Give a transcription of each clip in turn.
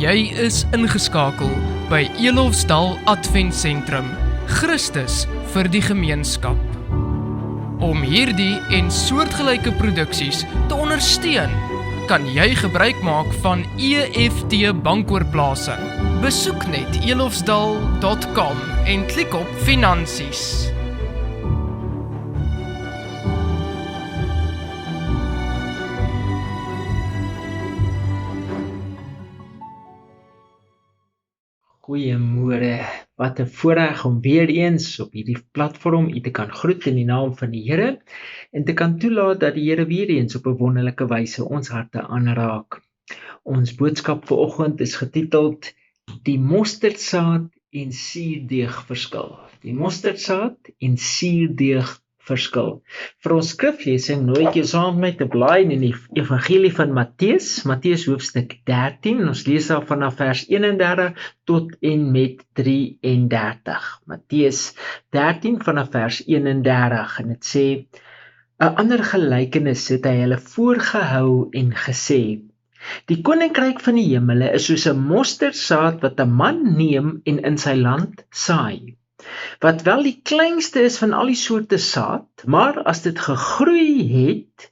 Jy is ingeskakel by Elofsdal Adventsentrum, Christus vir die gemeenskap. Om hierdie en soortgelyke produksies te ondersteun, kan jy gebruik maak van EFT bankoorplasing. Besoek net elofsdal.com en klik op Finansies. Goeiemôre, wat 'n voorreg om weer eens op hierdie platform u te kan groet in die naam van die Here en te kan toelaat dat die Here weer eens op 'n wonderlike wyse ons harte aanraak. Ons boodskap vir oggend is getiteld Die mosterdsaad en suurdeeg verskil. Die mosterdsaad en suurdeeg verskil. Vir ons skriflesing nooi ek jou saam met my te blaai in die Evangelie van Matteus, Matteus hoofstuk 13. Ons lees daar vanaf vers 31 tot en met 33. Matteus 13 vanaf vers 31 en dit sê: 'n ander gelykenis het hy hulle voorgehou en gesê: Die koninkryk van die hemele is soos 'n mosterdsaad wat 'n man neem en in sy land saai. Wat wel die kleinste is van al die soorte saad, maar as dit gegroei het,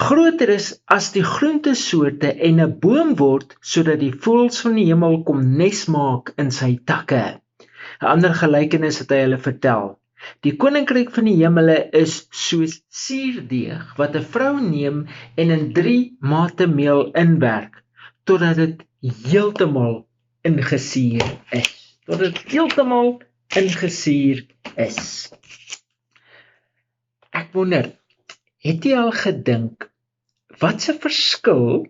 groter is as die groentesoorte en 'n boom word, sodat die voëls van die hemel kom nes maak in sy takke. 'n ander gelykenis het hy hulle vertel. Die koninkryk van die hemele is soos suurdeeg, wat 'n vrou neem en in 3 mate meel inwerk, totdat dit heeltemal ingesuur is. Ek wonder, het jy al gedink, wat 'n verskil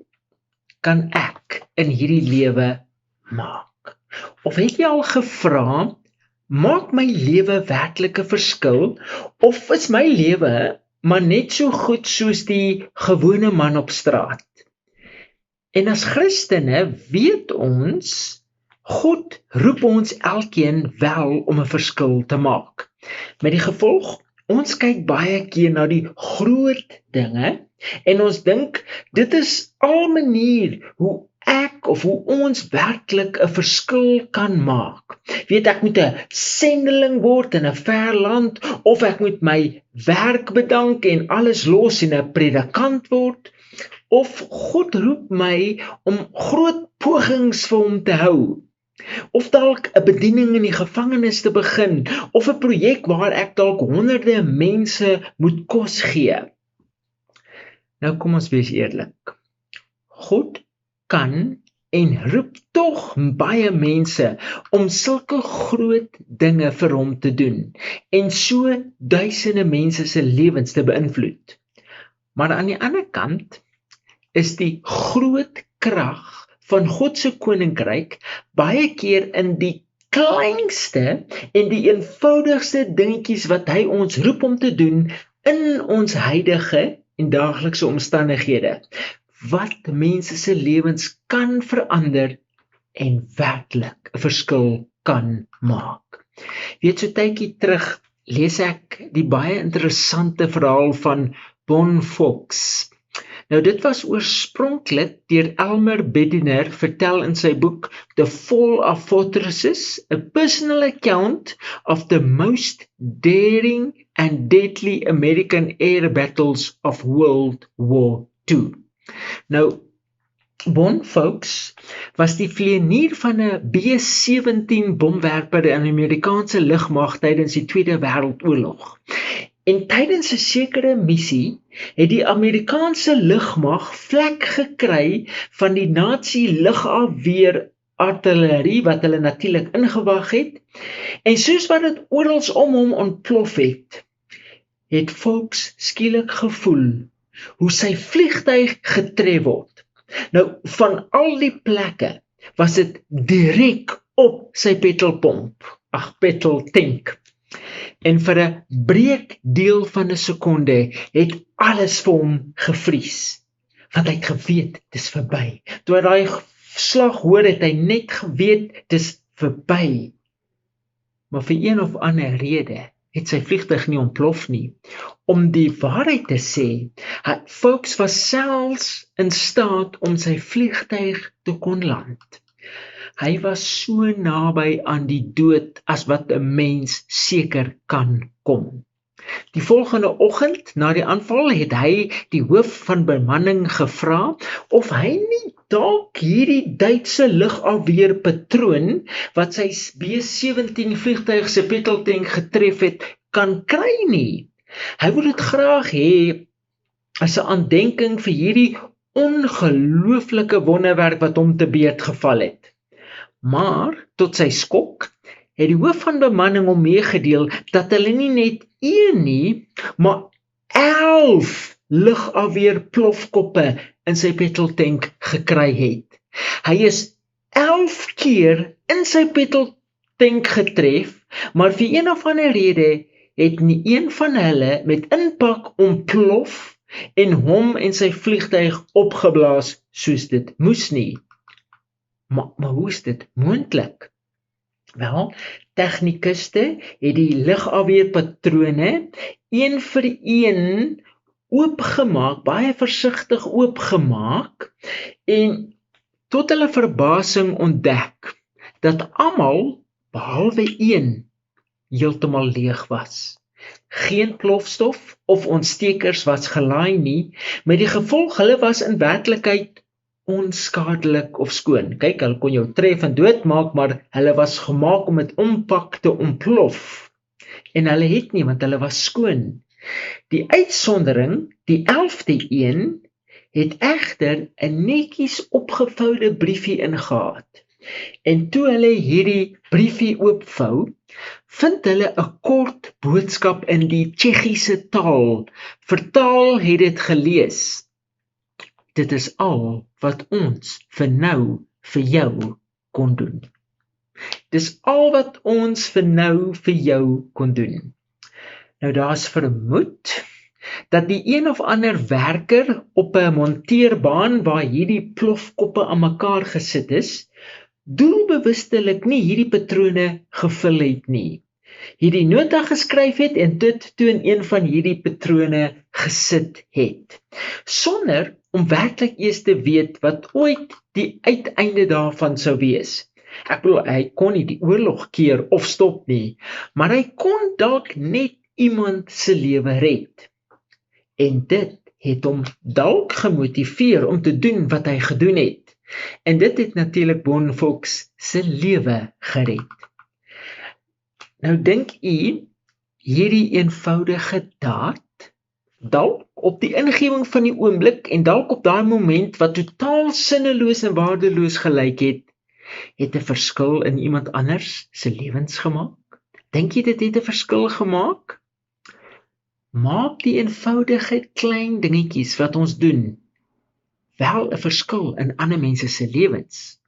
kan ek in hierdie lewe maak? Of het jy al gevra, maak my lewe werklik 'n verskil, of is my lewe maar net so goed soos die gewone man op straat? En as Christene weet ons, God roep ons elkeen wel om 'n verskil te maak. Met die gevolg, ons kyk baie keer na die groot dinge en ons dink dit is al manier hoe ek of hoe ons werklik 'n verskil kan maak. Weet, ek moet 'n sendeling word in 'n ver land, of ek moet my werk bedank en alles los en 'n predikant word, of God roep my om groot pogings vir hom te hou, of dalk 'n bediening in die gevangenis te begin, of 'n projek waar ek dalk honderde mense moet kos gee. Nou kom ons wees eerlik. God kan en roep tog baie mense om sulke groot dinge vir hom te doen en so duisende mense se lewens te beïnvloed. Maar aan die ander kant is die groot krag van God se koninkryk baie keer in die kleinste en die eenvoudigste dingetjies wat hy ons roep om te doen in ons huidige en daaglikse omstandighede, wat mense se lewens kan verander en werklik 'n verskil kan maak. Weet, so tydjie terug lees ek die baie interessante verhaal van Bon Fox. Nou, dit was oorspronklik deur Elmer Bediner vertel in sy boek The Fall of Fortresses, a personal account of the most daring and deadly American air battles of World War II. Nou, Bon Fox was die vlieënier van 'n B-17 bomwerper in die Amerikaanse lugmag tydens die Tweede Wêreldoorlog. En tydens 'n sekere missie het die Amerikaanse lugmag vlek gekry van die Nazi lugafweer artillerie wat hulle natuurlik ingewag het. En soos wat dit oral om hom ontplof het Fox skielik gevoel hoe sy vliegtuig getref word. Nou, van al die plekke was dit direk op sy petroltank. En vir 'n breekdeel van 'n sekonde het alles vir hom gevries. Want hy het geweet, dis verby. Toe hy daai slag hoor, het hy net geweet, dis verby. Maar vir een of ander rede het sy vliegtuig nie ontplof nie. Om die waarheid te sê, Fox was selfs in staat om sy vliegtuig te kon land. Hy was so naby aan die dood as wat 'n mens seker kan kom. Die volgende oggend na die aanval het hy die hoof van bemanning gevra of hy nie dalk hierdie Duitse lugafweerpatroon wat sy B-17 vliegtuig se petroltank getref het, kan kry nie. Hy wil dit graag hê as 'n aandenking vir hierdie ongelooflike wonderwerk wat hom te beurt geval het. Maar tot sy skok het die hoof van bemanning hom meegedeel dat hulle nie net een nie, maar 11 lugafweerplofkoppe in sy petroltank gekry het. Hy is 11 keer in sy petroltank getref, maar vir een of ander rede het nie een van hulle met impak ontplof en hom en sy vliegtuig opgeblaas soos dit moes nie. Maar hoe is dit moontlik? Wel, tegnikuste het die lugafweerpatrone een vir een oopgemaak, baie versigtig oopgemaak en tot hulle verbasing ontdek dat almal behalwe een heeltemal leeg was. Geen plofstof of ontstekers was gelaai nie, met die gevolg hulle was in werklikheid onskadelik of skoon. Kyk, hulle kon jou tref en doodmaak, maar hulle was gemaak om met impak te ontplof. En hulle het nie, want hulle was skoon. Die uitsondering, die 11de een, het egter 'n netjies opgevoude briefie ingehad. En toe hulle hierdie briefie oopvou, vind hulle 'n kort boodskap in die Tsjechiese taal. Vertaal het dit gelees: dit is al wat ons vir nou vir jou kon doen. Dis al wat ons vir nou vir jou kon doen. Nou daar's vermoed dat die een of ander werker op 'n monteerbaan waar hierdie plofkoppe aan mekaar gesit is, doelbewustelik nie hierdie patrone gevul het nie. Hierdie nota geskryf het en dit toe in een van hierdie patrone gesit het, sonder om werklik eers te weet wat ooit die uiteinde daarvan sou wees. Ek bedoel, hy kon nie die oorlog keer of stop nie, maar hy kon dalk net iemand se lewe red. En dit het hom dalk gemotiveer om te doen wat hy gedoen het. En dit het natuurlik Bonfoks se lewe gered. Nou dink u, hierdie eenvoudige daad, dalk op die ingewing van die oomblik en dalk op daai moment wat totaal sinneloos en waardeloos gelyk het 'n verskil in iemand anders se lewens gemaak? Dink jy dit het 'n verskil gemaak? Maak die eenvoudige klein dingetjies wat ons doen wel 'n verskil in ander mense se lewens?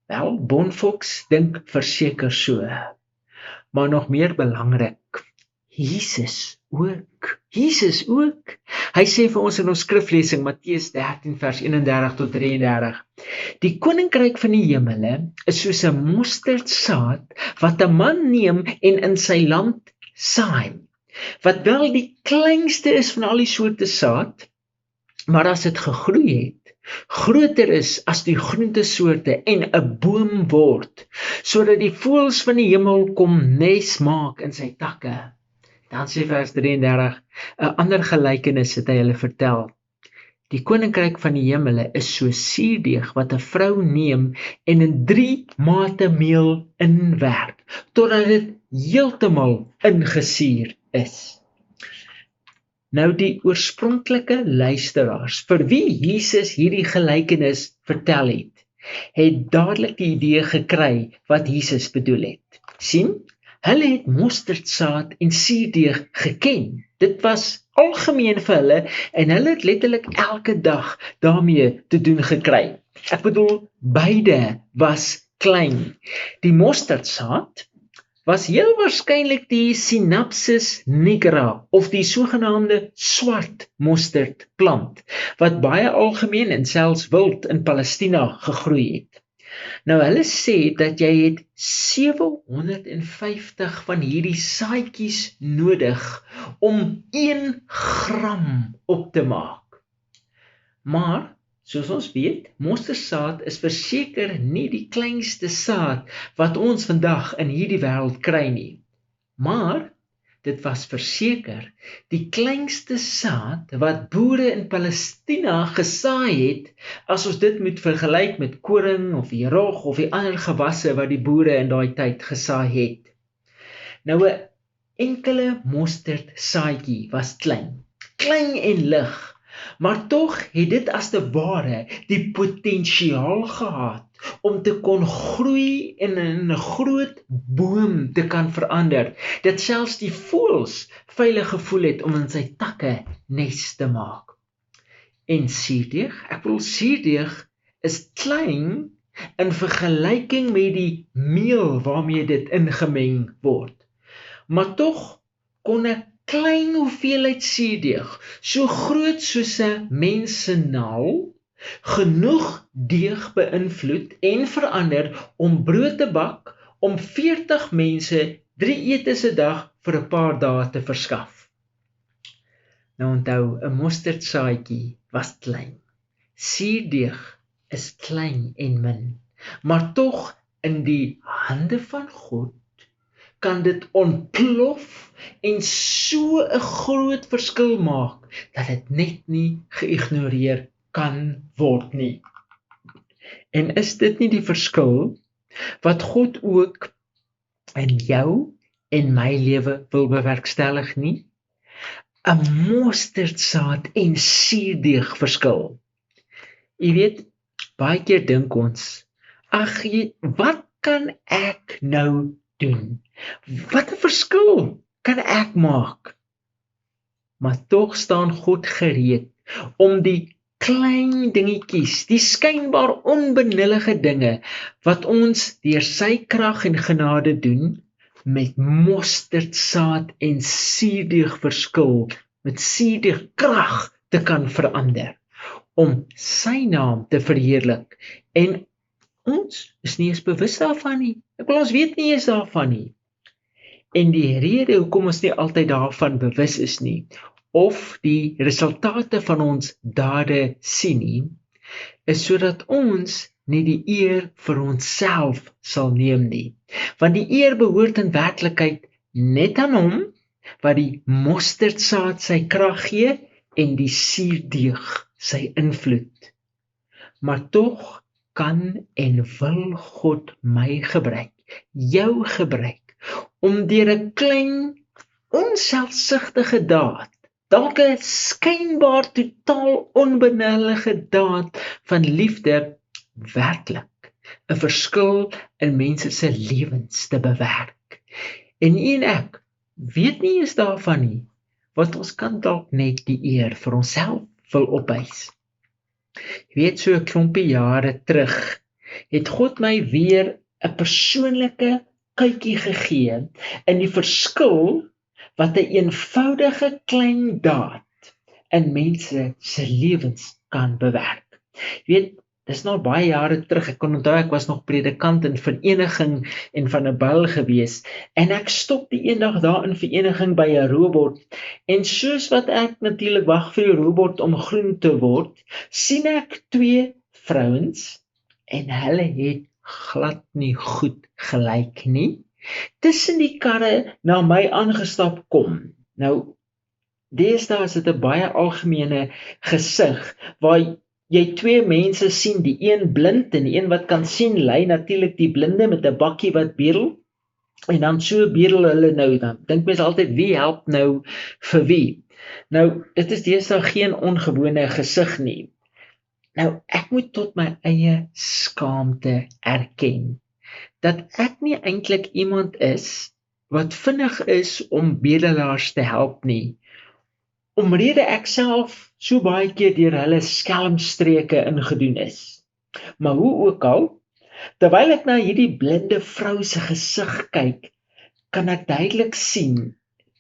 Wel, Bonfoks dink verseker so. Maar nog meer belangrik, Jesus ook. Hy sê vir ons in ons skriflesing, Matteus 13 vers 31 tot 33, die koninkryk van die hemele is soos 'n mosterdsaad wat 'n man neem en in sy land saai, wat wel die kleinste is van al die soorte saad, maar as dit gegroei het, groter is as die groentesoorte en 'n boom word, sodat die voëls van die hemel kom nes maak in sy takke. Dan sê vers 33, 'n ander gelykenis het hy hulle vertel. Die koninkryk van die hemele is so suurdeeg wat 'n vrou neem en in 3 mate meel inwerk, totdat dit heeltemal ingesuur is. Nou die oorspronklike luisteraars, vir wie Jesus hierdie gelykenis vertel het dadelik die idee gekry wat Jesus bedoel het. Sien, hulle het mosterdsaad en suurdeeg geken. Dit was algemeen vir hulle en hulle het letterlik elke dag daarmee te doen gekry. Ek bedoel, beide was klein. Die mosterdsaad was heel waarskynlik die Synapsis nigra of die sogenaamde swart mosterdplant, wat baie algemeen en selfs wild in Palestina gegroei het. Nou hulle sê dat jy het 750 van hierdie saadjies nodig om 1 gram op te maak. Maar Soos ons weet, mosterdsaad is verseker nie die kleinste saad wat ons vandag in hierdie wêreld kry nie. Maar dit was verseker die kleinste saad wat boere in Palestina gesaai het, as ons dit moet vergelyk met koring of die rog of die ander gewasse wat die boere in daai tyd gesaai het. Nou 'n enkele mosterdsaadjie was klein en lig, maar tog het dit as te ware die potensiaal gehad om te kon groei en in 'n groot boom te kan verander, dat selfs die voëls veilig gevoel het om in sy takke nes te maak. En suurdeeg is klein in vergelyking met die meel waarmee dit ingemeng word. Maar tog kon 'n klein hoeveelheid suurdeeg, so groot soos 'n mens se naal, genoeg deeg beïnvloed en verander om brood te bak om 40 mense 3 etes 'n dag vir 'n paar dae te verskaf. Nou onthou, 'n mosterdsaadjie was klein. Suurdeeg is klein en min, maar tog in die hande van God kan dit ontplof en so 'n groot verskil maak, dat dit net nie geïgnoreer kan word nie. En is dit nie die verskil wat God ook in jou en my lewe wil bewerkstellig nie? 'n mosterdsaad en suurdeeg verskil. Jy weet, baie keer dink ons, wat kan ek nou doen? Wat 'n verskil kan ek maak? Maar tog staan God gereed om die klein dingetjies, die skynbaar onbenullige dinge wat ons deur sy krag en genade doen, met mosterdsaad en suurdeeg verskil, met suurdeeg krag te kan verander, om sy naam te verheerlik. En ons is nie eens bewus daarvan nie. Ons weet nie eens daarvan nie. En die rede hoekom ons nie altyd daarvan bewus is nie, of die resultate van ons dade sien nie, is sodat ons nie die eer vir onsself sal neem nie. Want die eer behoort in werklikheid net aan hom, wat die mosterdsaad sy krag gee en die suurdeeg sy invloed. Maar tog kan en wil God my gebruik, jou gebruik, om deur 'n klein, onselfsugtige daad, dalk 'n skynbaar totaal onbenullige daad van liefde, werklik 'n verskil in mense se lewens te bewerk. En u en ek weet nie eens daarvan nie, want ons kan dalk net die eer vir onsself wil opeis. Jy weet, so 'n klompie jare terug, het God my weer 'n persoonlike kykie gegee in die verskil wat 'n eenvoudige klein daad in mense se lewens kan bewerk. Jy weet, dis nou baie jare terug, ek kon onthou ek was nog predikant in vereniging en van 'n buil gewees, en ek stop die eendag daar in vereniging by 'n robot, en soos wat ek natuurlik wag vir die robot om groen te word, sien ek 2 vrouens, en hulle het glad nie goed gelyk nie, tussen die karre na my aangestap kom. Nou, deesdae is dit 'n baie algemene gesig, waar jy 2 mense sien, die een blind en die een wat kan sien, lei natuurlik die blinde met 'n bakkie wat bedel, en dan so bedel hulle nou, dan dink mens altyd, wie help nou vir wie? Nou, dit is deesdae geen ongewone gesig nie. Nou, ek moet tot my eie skaamte erken, dat ek nie eintlik iemand is wat vinnig is om bedelaars te help nie, omrede ek self so baie keer deur hulle skelmstreke ingedoen is. Maar hoe ook al, terwyl ek na hierdie blinde vrou se gesig kyk, kan ek duidelik sien,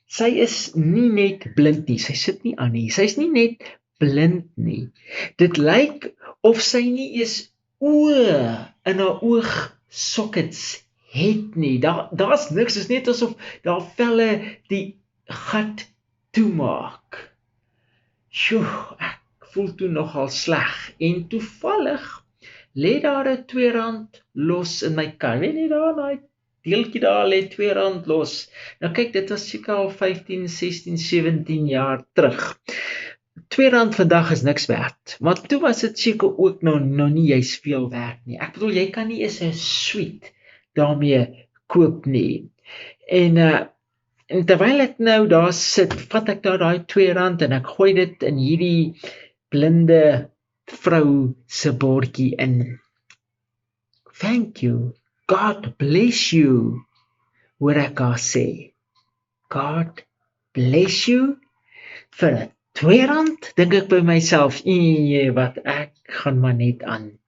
sy is nie net blind nie, sy sit nie aan nie, sy is nie net blind nie. Dit lyk of sy nie eens oë in haar oogsockets het nie. Daar's niks, is net asof daar velle die gat toemaak. Sjoe, ek voel toe nogal sleg. En toevallig lê daar 'n R2 los in my kar. Weet jy daar, daai deeltjie daar lê R2 los. Nou kyk, dit was seker al 15, 16, 17 jaar terug. R2 vandag is niks werd, maar toe was dit seker ook nog nie juist veel werd nie. Ek bedoel, jy kan nie eens 'n sweet daarmee koop nie. En terwyl ek nou daar sit, vat ek nou daai R2 en ek gooi dit in hierdie blinde vrou se bordjie in. Thank you. God bless you. Hoor ek haar sê. God bless you. Vir R2, dink ek by myself, wat ek gaan maar net aan.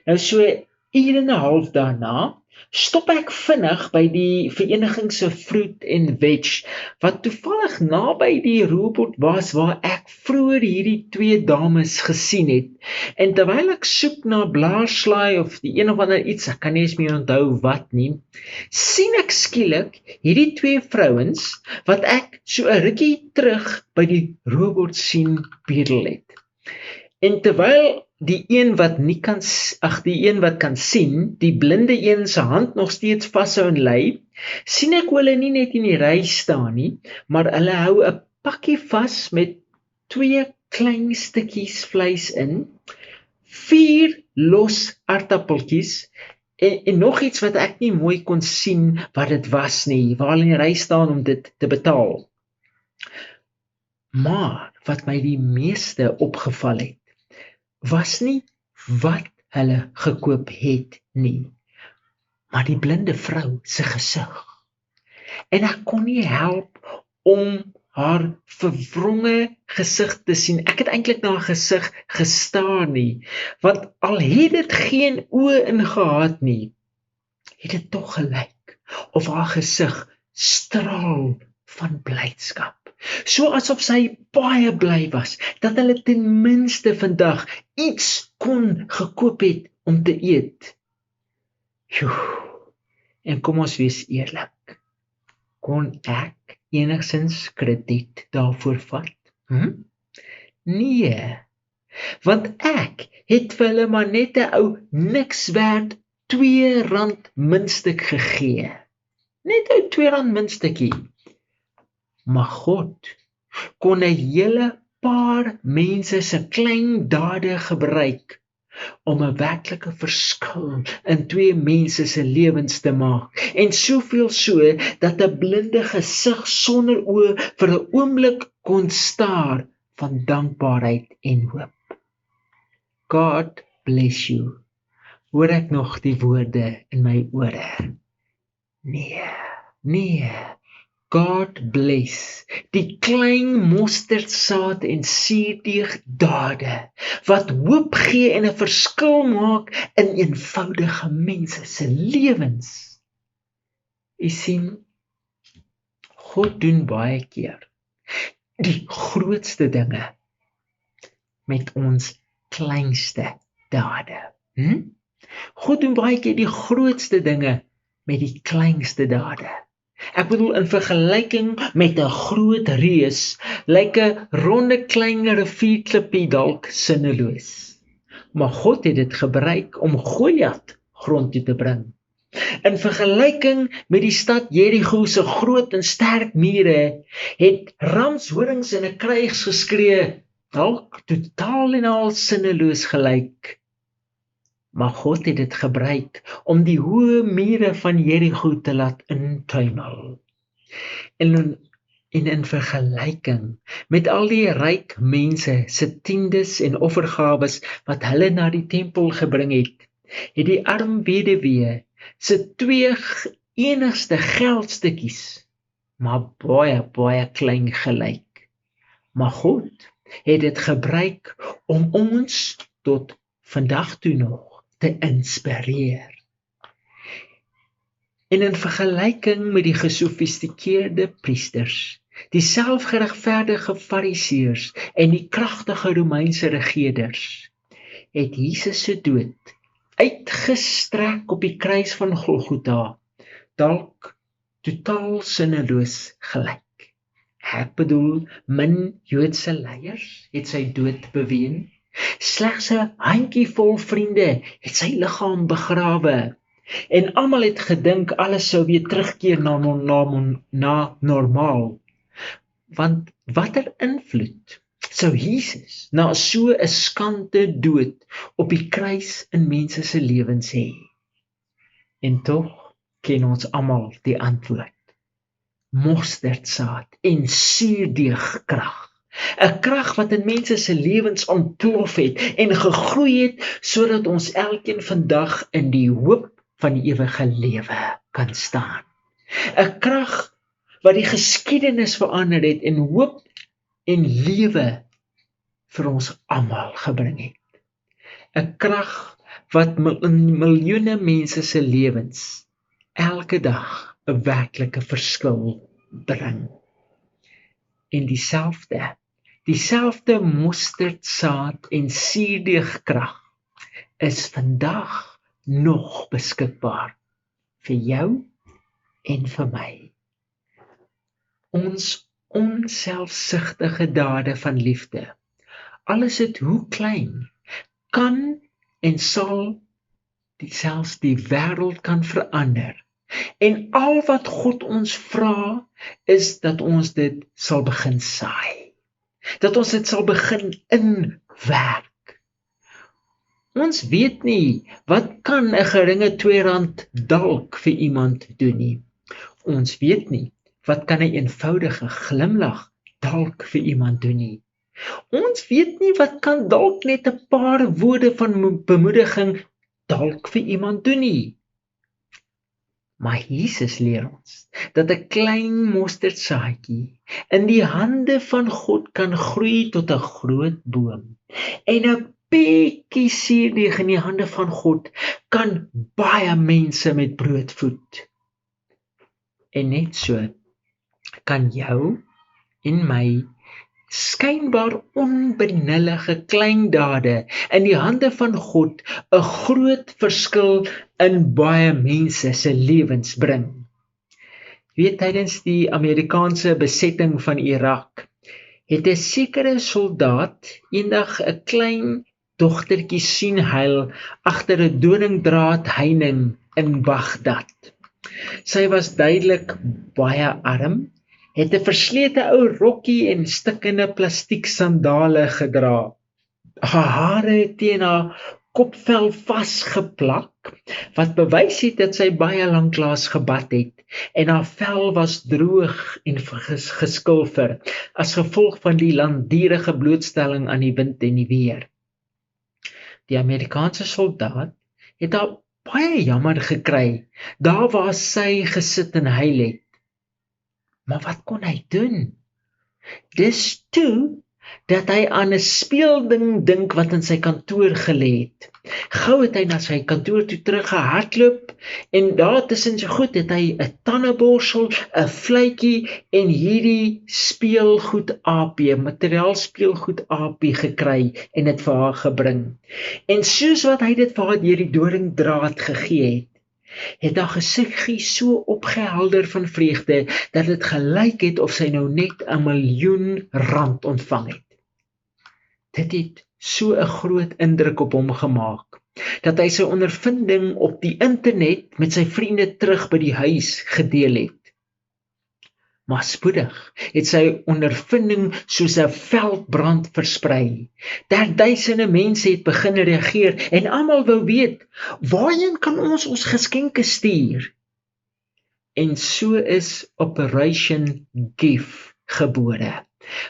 Nou so 1 uur en 'n half daarna, stop ek vinnig by die Vereniging se Fruit and Veg, wat toevallig naby die robot was waar ek vroeër hierdie 2 dames gesien het. En terwyl ek soek na blaarslaai of die een of ander iets, ek kan nie eens meer onthou wat nie, sien ek skielik hierdie 2 vrouens wat ek so 'n rukkie terug by die robot sien bedel het. En terwyl die een wat kan sien, die blinde een se hand nog steeds vashou en lei, sien ek hulle nie net in die ry staan nie, maar hulle hou 'n pakkie vas met 2 klein stukkies vleis in, 4 los aardappeltjies en nog iets wat ek nie mooi kon sien wat dit was nie, waar hulle in die ry staan om dit te betaal. Maar wat my die meeste opgeval het, was nie wat hulle gekoop het nie, maar die blinde vrou se gesig. En ek kon nie help om haar verwronge gesig te sien. Ek het eintlik na haar gesig gestaar nie, want al het dit geen oë in gehad nie, het dit tog gelyk of haar gesig straal van blydskap. So asof sy baie bly was, dat hulle ten minste vandag iets kon gekoop het om te eet. En kom ons wees eerlik, kon ek enigsins krediet daarvoor vat? Nee, want ek het vir hulle maar net 'n ou niks werd R2 muntstuk gegee. Net 'n R2 muntstukkie. Maar God kon 'n hele paar mense se klein dade gebruik om 'n werklike verskil in 2 mense se lewens te maak. En soveel so, dat 'n blinde gesig sonder oë vir 'n oomblik kon staar van dankbaarheid en hoop. God bless you. Hoor ek nog die woorde in my ore? Nee. God bless die klein mosterdsaad en suurdeeg dade wat hoop gee en 'n verskil maak in eenvoudige mense se lewens. U sien, God doen baie keer die grootste dinge met ons kleinste dade. God doen baie keer die grootste dinge met die kleinste dade. Ek bedoel, in vergelyking met 'n groot reus, lyk 'n ronde klein rivierklippie dalk sinneloos. Maar God het dit gebruik om Goliat grond toe te bring. In vergelyking met die stad Jerigo se groot en sterk mure, het ramshorings in 'n krygsgeskree dalk totaal en al sinneloos gelyk. Maar God het dit gebruik om die hoë mure van Jerigo te laat intuimel. En in vergelyking met al die ryk mense se tiendes en offergawes wat hulle na die tempel gebring het, het die arm weduwee se 2 enigste geldstukkies maar baie klein gelyk. Maar God het dit gebruik om ons tot vandag toe nog te inspireer. En in vergelyking met die gesofistikeerde priesters, die selfgeregverdige fariseërs en die kragtige Romeinse regerders, het Jesus se dood uitgestrek op die kruis van Golgotha dalk totaal sinneloos gelyk. Ek bedoel, min Joodse leiers het sy dood beween. Slegs 'n handjievol vriende het sy liggaam begrawe. En almal het gedink alles sou weer terugkeer na normaal. Want watter invloed sou Jesus na so 'n skande dood op die kruis in mense se lewens hê? En tog ken ons almal die antwoord. Mosterdsaad en suurdeegkrag. 'n Krag wat in mense se lewens ontplof het en gegroei het sodat ons elkeen vandag in die hoop van die ewige lewe kan staan. 'n Krag wat die geskiedenis verander het en hoop en lewe vir ons almal gebring het. 'n Krag wat in miljoene mense se lewens elke dag 'n werklike verskil bring. En dieselfde mosterdsaad en suurdeegkrag is vandag nog beskikbaar vir jou en vir my. Ons onselfsugtige dade van liefde, al is dit hoe klein, kan en sal selfs die wêreld kan verander. En al wat God ons vra, is dat ons dit sal begin saai. Dat ons dit sal begin inwerk. Ons weet nie, wat kan 'n geringe R2 dalk vir iemand doen nie. Ons weet nie, wat kan 'n eenvoudige glimlag dalk vir iemand doen nie. Ons weet nie, wat kan dalk net 'n paar woorde van bemoediging dalk vir iemand doen nie. Maar Jesus leer ons dat 'n klein mosterdsaadjie in die hande van God kan groei tot 'n groot boom. En 'n bietjie suurdeeg in die hande van God kan baie mense met brood voed. En net so kan jou en my skynbaar onbenullige klein dade in die hande van God 'n groot verskil in baie mense se lewens bring. Weet, tydens die Amerikaanse besetting van Irak het 'n sekere soldaat eendag 'n klein dogtertjie sien huil agter 'n doringdraad heining in Bagdad. Sy was duidelik baie arm, het 'n verslete ou rokkie en stikkende plastiek sandale gedra. Haar hare het teen haar kopvel vasgeplak, wat bewys het dat sy baie lanklaas gebad het, en haar vel was droog en geskilfer, as gevolg van die langdurige blootstelling aan die wind en die weer. Die Amerikaanse soldaat het haar baie jammer gekry, daar waar sy gesit en huil het. Maar wat kon hy doen? Dis toe dat hy aan 'n speelding dink wat in sy kantoor gelê het. Gou het hy na sy kantoor toe teruggehardloop en daar tussen sy goed het hy 'n tandeborsel, 'n vletjie en hierdie speelgoed aapie, materiaal speelgoed aapie gekry en dit vir haar gebring. En soos wat hy dit vir haar deur die doringdraad gegee het haar gesiggie so opgehelder van vreugde, dat dit gelyk het of sy nou net R1 miljoen ontvang het. Dit het so 'n groot indruk op hom gemaak, dat hy sy ondervinding op die internet met sy vriende terug by die huis gedeel het. Maar spoedig het sy ondervinding soos 'n veldbrand versprei. Duisende mense het begin reageer en almal wou weet, waarheen kan ons geskenke stuur? En so is Operation Give gebore,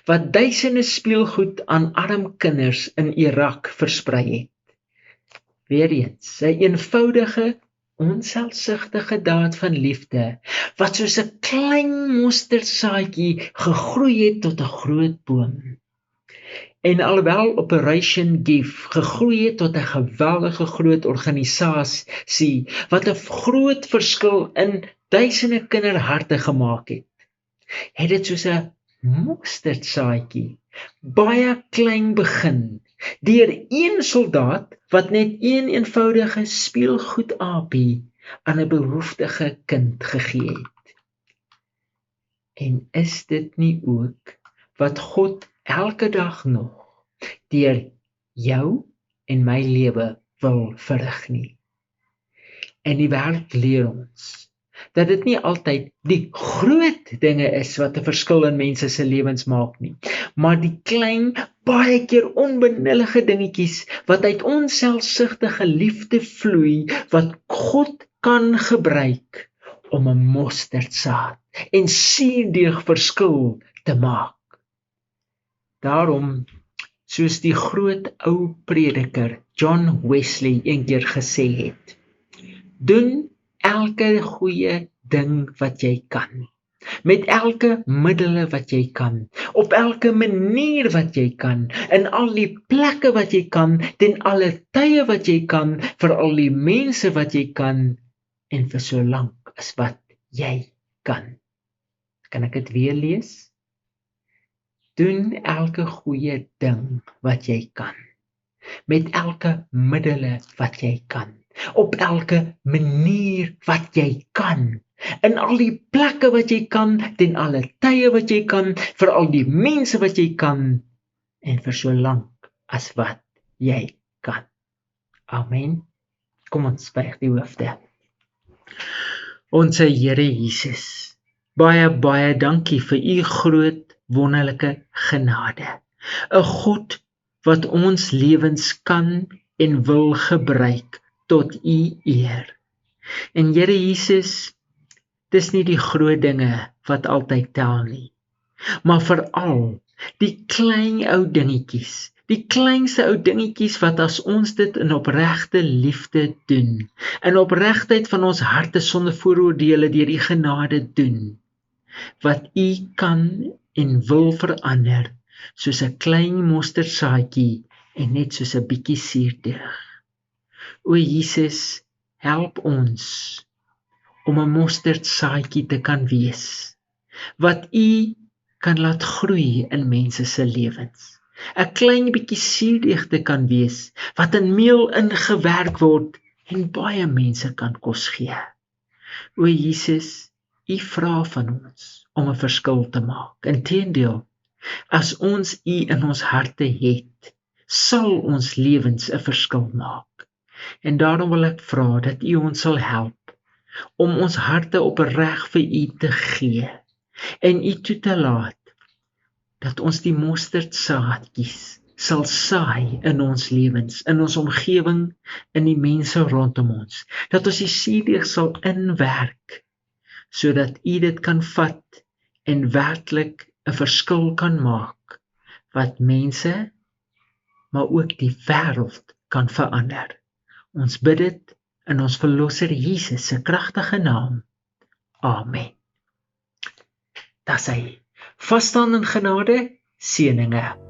wat duisende speelgoed aan arm kinders in Irak versprei het. Weereens, 'n eenvoudige, onselfsugtige daad van liefde, wat soos 'n klein mosterdsaadjie gegroei het tot 'n groot boom. En alhoewel Operation Give gegroei het tot 'n geweldige groot organisasie, wat 'n groot verskil in duisende kinderharte gemaak het dit soos 'n mosterdsaadjie baie klein begin, deur een soldaat wat net een eenvoudige speelgoed aapie aan 'n behoeftige kind gegee het. En is dit nie ook wat God elke dag nog deur jou en my lewe wil verrig nie? En die wêreld leer ons dat dit nie altyd die groot dinge is wat 'n verskil in mense se lewens maak nie, maar die klein, baie keer onbenullige dingetjies wat uit ons selfsugtige liefde vloei, wat God kan gebruik om 'n mosterdsaad en suurdeeg verskil te maak. Daarom, soos die groot ou prediker John Wesley eendag gesê het, doen elke goeie ding wat jy kan, met elke middele wat jy kan, op elke manier wat jy kan, in al die plekke wat jy kan, ten alle tye wat jy kan, vir al die mense wat jy kan, en vir so lank as wat jy kan. Kan ek dit weer lees? Doen elke goeie ding wat jy kan, met elke middele wat jy kan, op elke manier wat jy kan, in al die plekke wat jy kan, ten alle tye wat jy kan, vir al die mense wat jy kan, en vir so lank as wat jy kan. Amen. Kom ons buig die hoofde. Onse Here Jesus, baie dankie vir u groot, wonderlike genade. 'n God wat ons lewens kan en wil gebruik tot u eer. En Here Jesus, dis nie die groot dinge wat altyd tel nie, maar veral die klein ou dingetjies, die kleinste ou dingetjies wat as ons dit in opregte liefde doen, in opregtheid van ons harte sonder vooroordeele deur die genade doen, wat u kan en wil verander, soos 'n klein mosterdsaadjie en net soos 'n bietjie suurdeeg. O Jesus, help ons om 'n mosterdsaadjie te kan wees, wat u kan laat groei in mense se lewens. 'n klein bietjie suurdeeg te kan wees, wat in meel ingewerk word en baie mense kan kos gee. O Jesus, u vra van ons om 'n verskil te maak. Inteendeel, as ons u in ons harte het, sal ons lewens 'n verskil maak. En daarom wil ek vra dat u ons sal help om ons harte opreg vir u te gee en u toe te laat dat ons die mosterdsaadjies sal saai in ons lewens, in ons omgewing, in die mense rondom ons, dat ons die suurdeeg sal inwerk, sodat u dit kan vat en werklik 'n verskil kan maak, wat mense, maar ook die wêreld kan verander. Ons bid dit in ons Verlosser Jesus se kragtige naam. Amen. Dis hy. Vasstaan in genade, seëninge.